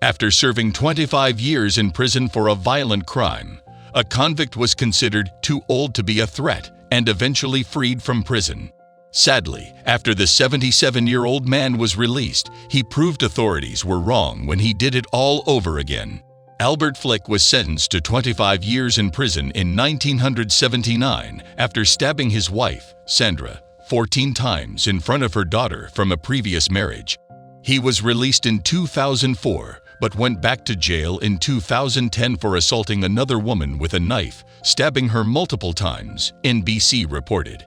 After serving 25 years in prison for a violent crime, a convict was considered too old to be a threat and eventually freed from prison. Sadly, after the 77-year-old man was released, he proved authorities were wrong when he did it all over again. Albert Flick was sentenced to 25 years in prison in 1979 after stabbing his wife, Sandra, 14 times in front of her daughter from a previous marriage. He was released in 2004, but went back to jail in 2010 for assaulting another woman with a knife, stabbing her multiple times, NBC reported.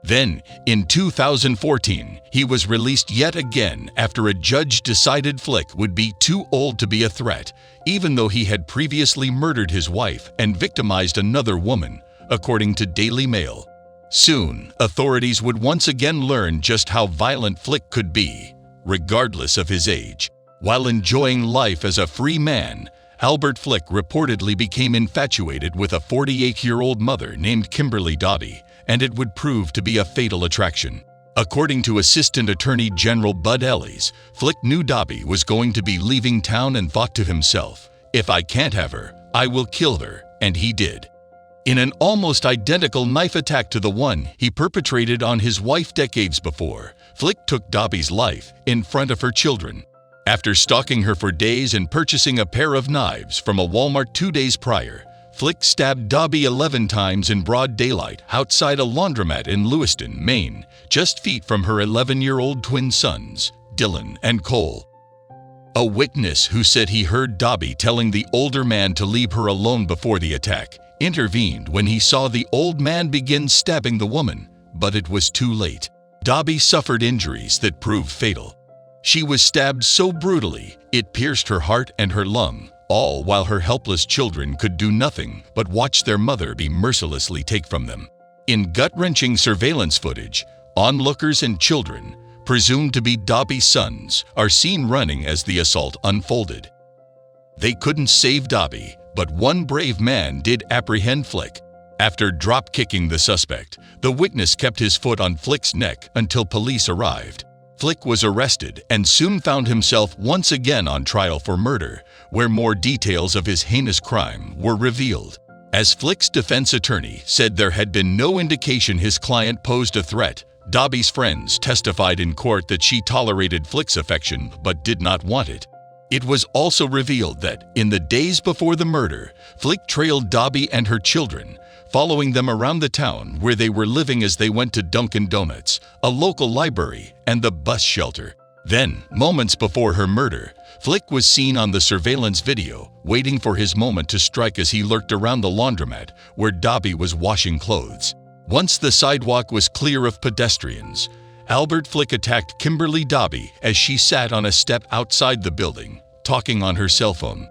Then, in 2014, he was released yet again after a judge decided Flick would be too old to be a threat, even though he had previously murdered his wife and victimized another woman, according to Daily Mail. Soon, authorities would once again learn just how violent Flick could be, regardless of his age. While enjoying life as a free man, Albert Flick reportedly became infatuated with a 48-year-old mother named Kimberly Dobbie, and it would prove to be a fatal attraction. According to Assistant Attorney General Bud Ellis, Flick knew Dobbie was going to be leaving town and thought to himself, "If I can't have her, I will kill her," and he did. In an almost identical knife attack to the one he perpetrated on his wife decades before, Flick took Dobbie's life in front of her children. After stalking her for days and purchasing a pair of knives from a Walmart 2 days prior, Flick stabbed Dobbie 11 times in broad daylight outside a laundromat in Lewiston, Maine, just feet from her 11-year-old twin sons, Dylan and Cole. A witness who said he heard Dobbie telling the older man to leave her alone before the attack intervened when he saw the old man begin stabbing the woman, but it was too late. Dobbie suffered injuries that proved fatal. She was stabbed so brutally, it pierced her heart and her lung, all while her helpless children could do nothing but watch their mother be mercilessly taken from them. In gut-wrenching surveillance footage, onlookers and children, presumed to be Dobbie's sons, are seen running as the assault unfolded. They couldn't save Dobbie, but one brave man did apprehend Flick. After drop-kicking the suspect, the witness kept his foot on Flick's neck until police arrived. Flick was arrested and soon found himself once again on trial for murder, where more details of his heinous crime were revealed. As Flick's defense attorney said there had been no indication his client posed a threat, Dobbie's friends testified in court that she tolerated Flick's affection but did not want it. It was also revealed that, in the days before the murder, Flick trailed Dobbie and her children, following them around the town where they were living as they went to Dunkin' Donuts, a local library, and the bus shelter. Then, moments before her murder, Flick was seen on the surveillance video, waiting for his moment to strike as he lurked around the laundromat where Dobbie was washing clothes. Once the sidewalk was clear of pedestrians, Albert Flick attacked Kimberly Dobbie as she sat on a step outside the building, talking on her cell phone.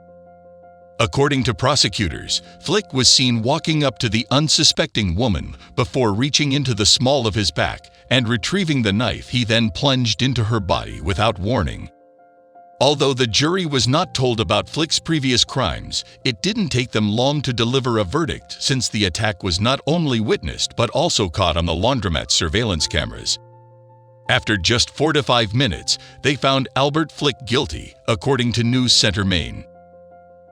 According to prosecutors, Flick was seen walking up to the unsuspecting woman before reaching into the small of his back and retrieving the knife he then plunged into her body without warning. Although the jury was not told about Flick's previous crimes, it didn't take them long to deliver a verdict since the attack was not only witnessed but also caught on the laundromat's surveillance cameras. After just 4 to 5 minutes, they found Albert Flick guilty, according to News Center Maine.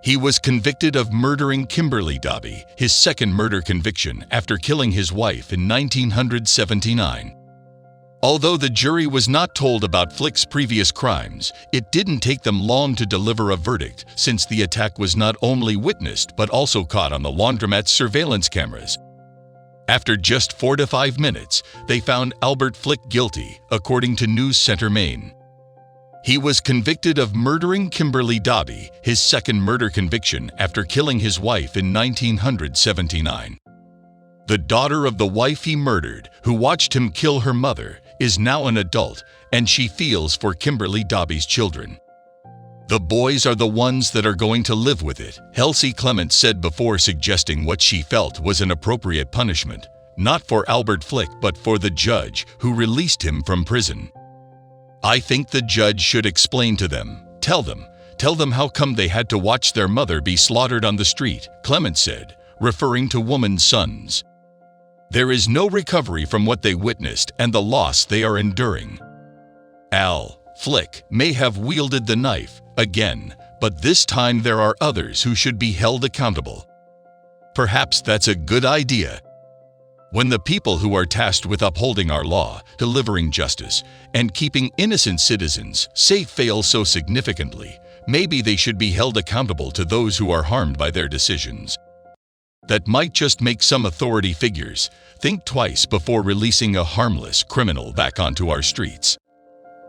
He was convicted of murdering Kimberly Dobbie, his second murder conviction after killing his wife in 1979. Although the jury was not told about Flick's previous crimes, it didn't take them long to deliver a verdict since the attack was not only witnessed but also caught on the laundromat's surveillance cameras. After just 4 to 5 minutes, they found Albert Flick guilty, according to News Center Maine. He was convicted of murdering Kimberly Dobbie, his second murder conviction after killing his wife in 1979. The daughter of the wife he murdered, who watched him kill her mother, is now an adult, and she feels for Kimberly Dobbie's children. "The boys are the ones that are going to live with it," Helsie Clement said before suggesting what she felt was an appropriate punishment, not for Albert Flick but for the judge who released him from prison. "I think the judge should explain to them, tell them how come they had to watch their mother be slaughtered on the street," Clement said, referring to woman's sons. "There is no recovery from what they witnessed and the loss they are enduring. Al Flick may have wielded the knife, Again, but this time there are others who should be held accountable. Perhaps that's a good idea. When the people who are tasked with upholding our law, delivering justice, and keeping innocent citizens safe fail so significantly, maybe they should be held accountable to those who are harmed by their decisions. That might just make some authority figures think twice before releasing a harmless criminal back onto our streets.